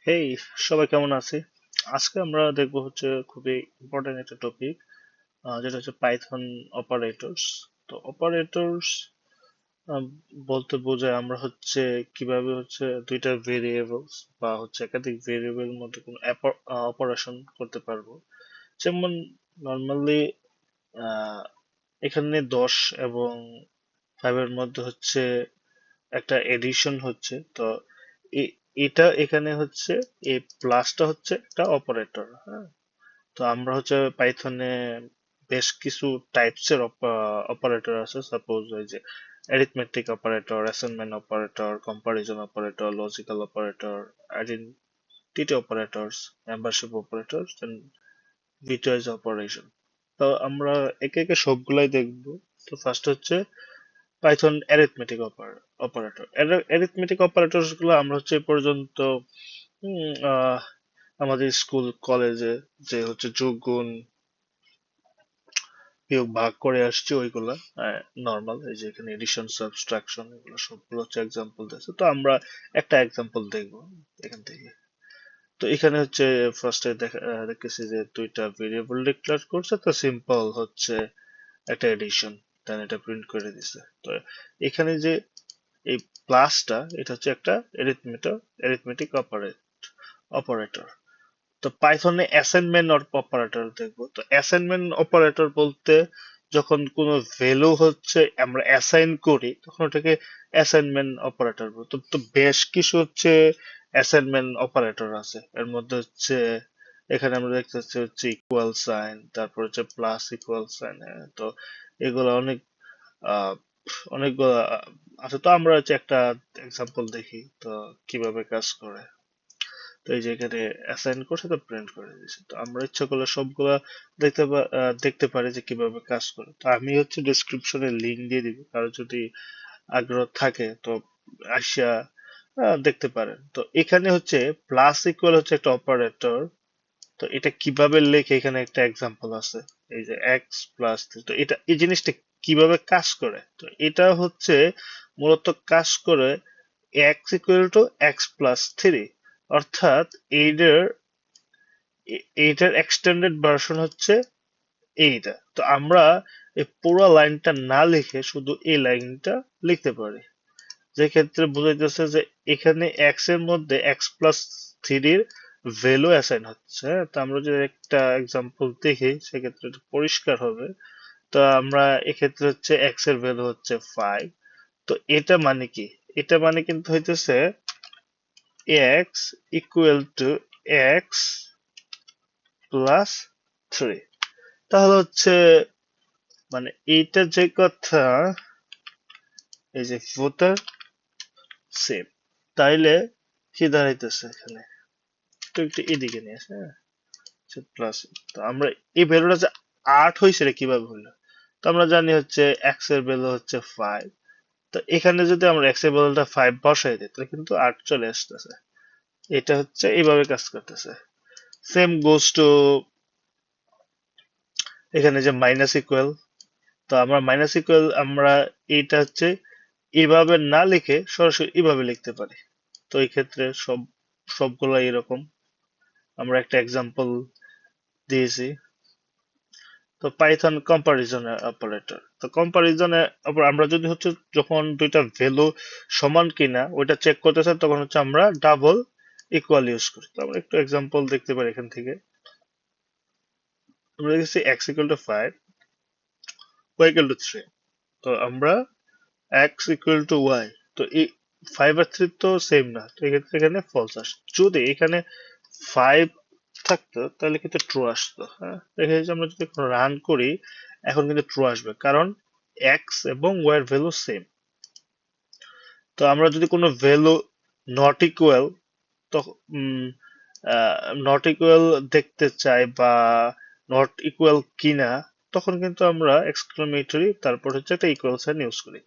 হেই, সবাই কেমন আছে? আজকে আমরা দেখব হচ্ছে খুবই ইম্পর্টেন্ট একটা টপিক, যেটা হচ্ছে পাইথন অপারেটরস। তো অপারেটরস বলতে বোঝায় আমরা হচ্ছে কিভাবে হচ্ছে দুইটা ভেরিয়েবলস বা হচ্ছে একাধিক ভেরিয়েবলের মধ্যে কোনো অপারেশন করতে পারবো। যেমন নর্মালি এখানে 10 এবং 5 এর মধ্যে হচ্ছে একটা এডিশন হচ্ছে। তো এটা এখানে হচ্ছে এই প্লাসটা হচ্ছে একটা অপারেটর। হ্যাঁ, তো আমরা হচ্ছে পাইথনে বেশ কিছু টাইপস এর অপারেটর আছে। সাপোজ ওই যে arithmetic operator, assignment operator, comparison operator, logical operator, identity operators, membership operators and bitwise operation. তো আমরা একে একে সবগুলাই দেখবো। তো ফার্স্ট হচ্ছে Python arithmetic operator. Arithmetic operators গুলো আমরা হচ্ছে এ পর্যন্ত উম, আহ, আমাদের স্কুল কলেজে যে হচ্ছে যোগ গুণ বিয়োগ ভাগ করে আসছি ওইগুলা নর্মাল। এই যে এখানে এডিশন, সাবট্রাকশন, এগুলো সবগুলো হচ্ছে এক্সাম্পল দিয়েছে। তো আমরা একটা এক্সাম্পল দেখবো এখান থেকে। তো এখানে হচ্ছে ফার্স্টে দেখতেছি যে দুইটা ভেরিয়েবল ডিক্লেয়ার করছে। তো সিম্পল হচ্ছে একটা এডিশন, দেন এটা প্রিন্ট করে দিছে। তো এখানে যে এই প্লাসটা, এটা হচ্ছে একটা অ্যারিথমেটিক অপারেটর। তো পাইথনে অ্যাসাইনমেন্ট অপারেটর দেখবো। তো অ্যাসাইনমেন্ট অপারেটর বলতে যখন কোনো ভ্যালু হচ্ছে আমরা অ্যাসাইন করি তখন ওটাকে অ্যাসাইনমেন্ট অপারেটর বলবো। তো বেশ কিছু হচ্ছে অ্যাসাইনমেন্ট অপারেটর আছে। এর মধ্যে হচ্ছে এখানে আমরা দেখতে পাচ্ছি হচ্ছে ইকুয়াল সাইন, তারপর হচ্ছে প্লাস ইকুয়াল সাইন। তো এগুলো আহ অনেকগুলো আছে। তো আমরা হচ্ছে একটা এক্সাম্পল দেখি তো কিভাবে কাজ করে। তো এই যে এখানে অ্যাসাইন করছে, তো প্রিন্ট করে দিয়েছে। তো আমরা ইচ্ছা করলে সবগুলা দেখতে পারি যে কিভাবে কাজ করে। তো আমি হচ্ছে ডেসক্রিপশনে লিংক দিয়ে দিব, কারো যদি আগ্রহ থাকে তো আসিয়া দেখতে পারেন। তো এখানে হচ্ছে প্লাস ইকুয়াল হচ্ছে একটা অপারেটর। তো এটা কিভাবে লেখে এখানে একটা এক্সাম্পল আছে। এই যে এক্স প্লাস, তো এটা এই জিনিসটা কিভাবে কাজ করে। তো এটা হচ্ছে মূলত কাজ করে x equal two x plus three. অর্থাৎ এইটার এইটার এক্সটেন্ডেড ভার্সন হচ্ছে এইটা। তো আমরা এই পুরো লাইনটা না লিখে শুধু এই লাইনটা লিখতে পারি, যে ক্ষেত্রে বোঝাইতেছে যে এখানে এক্স এর মধ্যে এক্স প্লাস থ্রির ভ্যালু অ্যাসাইন হচ্ছে। হ্যাঁ, তো আমরা যদি একটা এক্সাম্পল দেখি সেক্ষেত্রে এটা পরিষ্কার হবে। তো আমরা এক্ষেত্রে হচ্ছে এক্স এর ভ্যালু হচ্ছে 5। তো এটা মানে কি? এটা মানে কিন্তু হইতেছে x equal two x plus three. তাহলে হচ্ছে মানে এইটা যে কথা, এই যে ভোটার সেম, তাইলে কি দাঁড়াইতেছে এখানে, তো একটু এদিকে নিয়ে আসে। হ্যাঁ, প্লাস। তো আমরা এই ভ্যালুটা যে 8 হয়েছে রে কিভাবে হলো? তো আমরা জানি হচ্ছে এক্স এর ভ্যালু হচ্ছে 5। তো এখানে যদি আমরা এক্স এর ভ্যালুটা 5 বসাই দিই তাহলে কিন্তু 8 চলে আসতেছে। এটা হচ্ছে এইভাবে কাজ করতেছে। সেম গোস টু এখানে যে মাইনাস ইকুয়াল। তো আমরা মাইনাস ইকুয়াল আমরা এইটা হচ্ছে এইভাবে না লিখে সরাসরি এইভাবে লিখতে পারি। তো এই ক্ষেত্রে সবগুলো এরকম। আমরা একটা এক্সাম্পল দিয়েছি। তো পাইথন কম্পারিজন অপারেটর। তো কম্পারিজনে আমরা যদি হচ্ছে যখন দুইটা ভ্যালু সমান কিনা ওইটা চেক করতে চাই তখন হচ্ছে আমরা ডাবল ইকুয়াল ইউজ করি। তো আমরা একটু এক্সাম্পল দেখতে পারি এখান থেকে। আমরা দেখছি x equal to 5, y equal to 3। তো আমরা এক্স ইকুয়াল টু ওয়াই, তো এই 5 আর 3 তো সেম না। তো এক্ষেত্রে এখানে ফলস আসে। যদি এখানে 5 থাকতো তাহলে কিন্তু ট্রু আসতো। হ্যাঁ, দেখা যাচ্ছে আমরা যদি রান করি এখন কিন্তু ট্রু আসবে, কারণ এক্স এবং ওয়াই এর ভ্যালু সেম। তো আমরা যদি কোনো ভ্যালু নট ইকুয়াল তখন নট ইকুয়াল দেখতে চাই বা নট ইকুয়াল কিনা, তখন কিন্তু আমরা এক্সক্লেমেটরি তারপর হচ্ছে একটা ইকুয়াল সাইন ইউজ করি।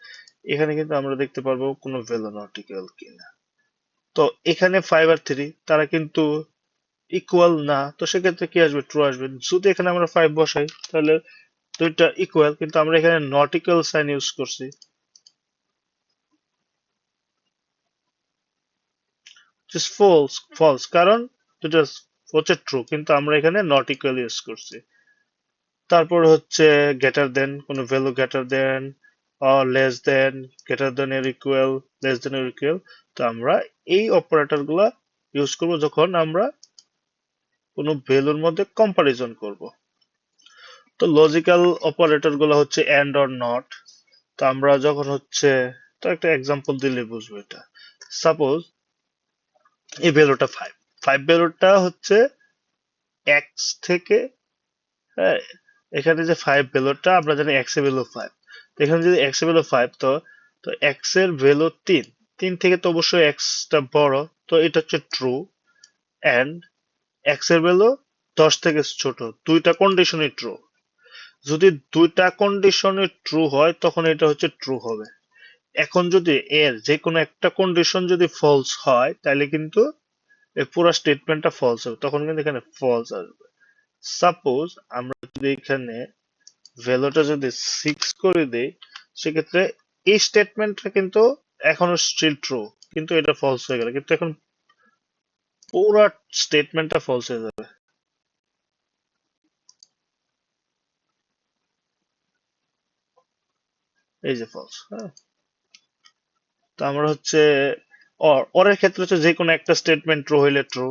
এখানে কিন্তু আমরা দেখতে পারবো কোনো ভ্যালু নট ইকুয়াল কিনা। তো এখানে 5 আর 3 তারা কিন্তু ইকুয়াল না। তো সেক্ষেত্রে কি আসবে? ট্রু আসবে। যদি এখানে আমরা 5 বসাই তাহলে দুইটা ইকুয়াল, কিন্তু আমরা এখানে নট ইকুয়াল সাইন ইউজ করছি। জাস্ট ফলস ফলস, কারণ দুটো হচ্ছে ট্রু, কিন্তু আমরা এখানে নট ইকুয়াল ইউজ করছি। তারপর হচ্ছে গ্রেটার দেন, কোনো value greater than or less than, greater than এর ইকুয়াল, লেস দেন এর ইকুয়াল। তো আমরা এই অপারেটর গুলা ইউজ করবো যখন আমরা কোনো ভ্যালুর মধ্যে কম্পারিজন করব। তো লজিক্যাল অপারেটর গুলো হচ্ছে এন্ড অর নট। তো আমরা যখন হচ্ছে, তো একটা এক্সাম্পল দিলে বুঝবো এটা। সাপোজ এই ভ্যালুটা 5, 5 ভ্যালুটা হচ্ছে এক্স থেকে, হ্যাঁ, এখানে যে 5 ভ্যালুটা আমরা জানি এক্স এর ভ্যালু 5, তো এখানে যদি এক্স এর ভ্যালু 5, তো তো এক্স এর ভ্যালু 3, 3 থেকে তো অবশ্যই এক্সটা বড়, তো এটা হচ্ছে ট্রু। এন্ড এক্স এর ভ্যালু 10 থেকে ছোট, দুইটা কন্ডিশনই ট্রু। যদি দুইটা কন্ডিশনে ট্রু হয় তখন এটা হচ্ছে ট্রু হবে। এখন যদি এর যে কোনো একটা কন্ডিশন যদি ফলস হয় তাহলে কিন্তু এই পুরো স্টেটমেন্টটা ফলস হবে, তখন কিন্তু এখানে ফলস আসবে। সাপোজ আমরা যদি এখানে ভ্যালুটা যদি 6 করে দেই, সেক্ষেত্রে এই স্টেটমেন্টটা কিন্তু এখনো স্টিল ট্রু, কিন্তু এটা ফলস হয়ে গেল, কিন্তু এখন পুরো স্টেটমেন্টটা ফলস হয়ে যাবে। এই যে ফলস, হ্যাঁ। তো আমরা হচ্ছে অরের ক্ষেত্রে হচ্ছে যে কোনো একটা স্টেটমেন্ট ট্রু হইলে ট্রু,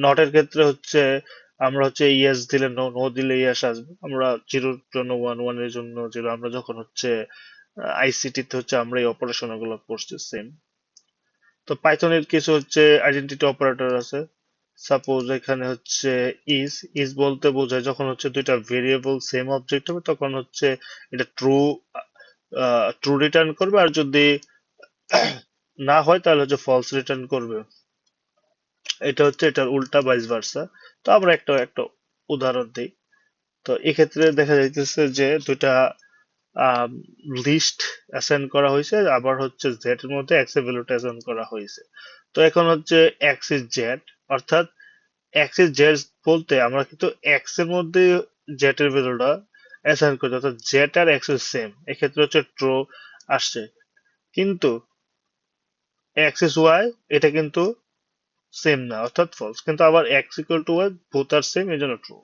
নটের ক্ষেত্রে হচ্ছে আমরা হচ্ছে ইয়েস দিলে নো, নো দিলে ইয়েস আসবে। আমরা জিরোর জন্য ওয়ান, ওয়ানের জন্য জিরো, আমরা যখন হচ্ছে আইসিটি তে হচ্ছে আমরা এই অপারেশন গুলো করছি সেম। তো পাইথনের কিছু হচ্ছে আইডেন্টিটি অপারেটর আছে। সাপোজ এখানে হচ্ছে ইজ, ইজ বলতে বোঝায় যখন হচ্ছে দুইটা ভেরিয়েবল সেম অবজেক্ট হবে তখন হচ্ছে এটা ট্রু, ট্রু রিটার্ন করবে, আর যদি না হয় তাহলে হচ্ছে ফলস রিটার্ন করবে। এটা হচ্ছে এটার উল্টা, ভাইস ভার্সা। তো আমরা একটা একটা উদাহরণ দিই। তো এক্ষেত্রে দেখা যাইতেছে যে দুইটা লিস্ট অ্যাসাইন করা হয়েছে, আবার হচ্ছে জেড এর মধ্যে এক্স এর ভ্যালুটা অ্যাসাইন করা হয়েছে। তো এখন হচ্ছে এক্স ইজ জেড, অর্থাৎ এক্স ইজ জেড বলতে আমরা কিন্তু এক্স এর মধ্যে জেড এর ভ্যালুটা অ্যাসাইন করছি, অর্থাৎ জেড আর এক্স ইজ সেম, এক্ষেত্রে হচ্ছে ট্রু আসছে। কিন্তু এক্স ইজ ওয়াই, এটা কিন্তু সেম না, অর্থাৎ ফলস। কিন্তু আবার x equal to y, both are same, এই জন্য ট্রু।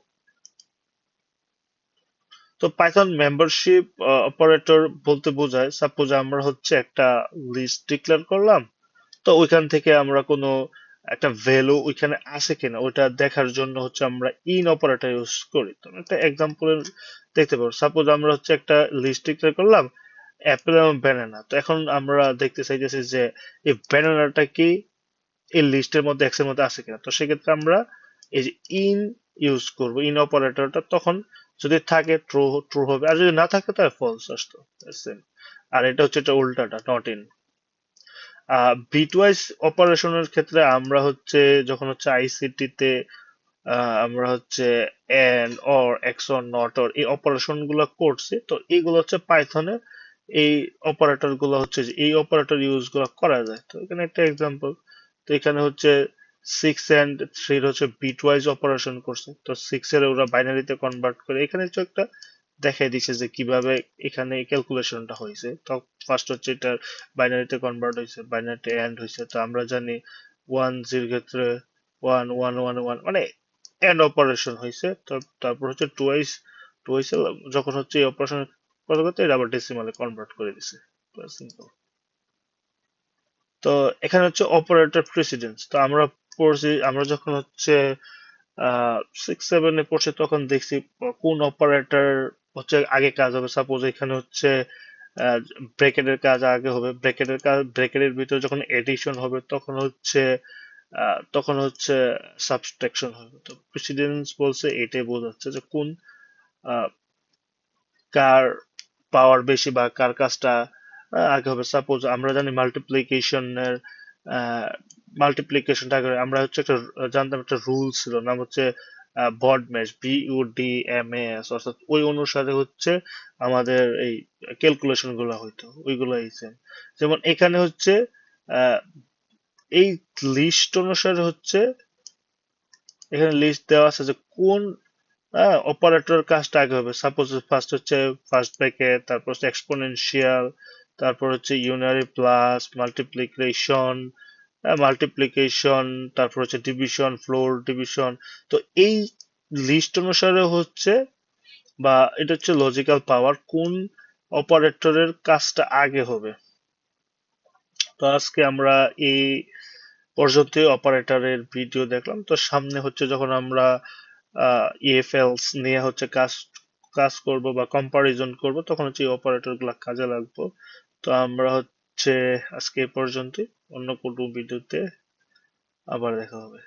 তো পাইথন মেম্বারশিপ অপারেটর বলতে বোঝায় সাপোজ আমরা হচ্ছে একটা লিস্ট ডিক্লেয়ার করলাম, তো ওইখান থেকে আমরা কোনো একটা ভ্যালু ওইখানে আছে কিনা ওটা দেখার জন্য হচ্ছে আমরা ইন অপারেটর ইউজ করি। তো একটা এক্সাম্পল দেখতে পাবো। সাপোজ আমরা হচ্ছে একটা লিস্ট ডিক্লেয়ার করলাম অ্যাপেল এবং ব্যানানা, তো এখন আমরা দেখতে চাইতেছি যে এই ব্যানানাটা কি এই লিস্টের মধ্যে এক্স এর মধ্যে আছে কিনা। তো সেক্ষেত্রে আমরা এই যে ইন ইউজ করব, ইন অপারেটরটা, তখন যদি থাকে ট্রু, ট্রু হবে, আর যদি না থাকে তাহলে ফলস আসতো। Same. আর এটা হচ্ছে এটা উল্টাটা, নট ইন। বিটওয়াইজ অপারেশনের ক্ষেত্রে আমরা হচ্ছে যখন হচ্ছে আইসিটি তে আমরা হচ্ছে and or xor not or এই অপারেশন গুলো করছি, তো এইগুলো হচ্ছে পাইথনের এই অপারেটর গুলো হচ্ছে যে এই অপারেটর ইউজ গুলো করা যায়। তো এখানে একটা এক্সাম্পল, তো এখানে হচ্ছে 6 and 3 হচ্ছে বিটওয়াইজ অপারেশন করছে, তো 6 এর ওরা বাইনারিতে কনভার্ট করে। এখানে হচ্ছে একটা দেখাই দিছে যে কিভাবে এখানে ক্যালকুলেশনটা হয়েছে। তো ফার্স্ট হচ্ছে এটা বাইনারিতে কনভার্ট হয়েছে, বাইনারিতে এন্ড হয়েছে। তো আমরা জানি 1 0 ক্ষেত্রে 1 1 1 1, মানে এন্ড অপারেশন হয়েছে। তো তারপর হচ্ছে টুয়াইস, টুয়াইস যখন হচ্ছে এই অপারেশন করতে করতে এটা আবার ডেসিমালে কনভার্ট করে দিছে। সিম্পল। তো এখানে হচ্ছে অপারেটর প্রেসিডেন্স। তো আমরা পড়ছি, আমরা যখন হচ্ছে 6 7 পড়ছি তখন দেখছি কোন অপারেটর হচ্ছে আগে কাজ হবে। সাপোজ এখানে হচ্ছে ব্র্যাকেটের কাজ আগে হবে, ব্র্যাকেটের কাজ, ব্র্যাকেটের ভিতরে যখন এডিশন হবে তখন হচ্ছে সাবট্রাকশন হবে। তো প্রেসিডেন্স বলছে এটাই বোঝাচ্ছে যে কোন আহ, কার পাওয়ার বেশি বা কার কাজটা আগে হবে। সাপোজ আমরা জানি মাল্টিপ্লিকেশনের, মাল্টিপ্লিকেশনটা আগে আমরা হচ্ছে একটা জানতাম, একটা রুল ছিল, নাম হচ্ছে বড ম্যাচ, BUDMAS, অর্থাৎ ওই অনুসারে হচ্ছে আমাদের এই ক্যালকুলেশন গুলো হইতো, ওইগুলো সেম। যেমন এখানে হচ্ছে আহ, এই লিস্ট অনুসারে হচ্ছে এখানে লিস্ট দেওয়া আছে যে কোন অপারেটর কাজটা আগে হবে। সাপোজ ফার্স্ট হচ্ছে ফার্স্ট ব্র্যাকেট, তারপর হচ্ছে এক্সপোনেনশিয়াল, তারপর হচ্ছে ইউনারি প্লাস, মাল্টিপ্লিকেশন, মাল্টিপ্লিকেশন, তারপর হচ্ছে ডিভিশন, ফ্লোর ডিভিশন। তো এই লিস্ট অনুসারে হচ্ছে, বা এটা হচ্ছে লজিক্যাল পাওয়ার, কোন অপারেটরের কাজটা আগে হবে। তো আজকে আমরা এই পর্যন্ত অপারেটরের ভিডিও দেখলাম। তো সামনে হচ্ছে যখন আমরা ইএফ এলস নিয়ে হচ্ছে কাজ কাজ করব বা কম্পারিজন করব, তখন হচ্ছে এই অপারেটর গুলা কাজে লাগবো। তো আমরা হচ্ছে আজকে এই পর্যন্তই, অন্য কোনো ভিডিওতে আবার দেখা হবে।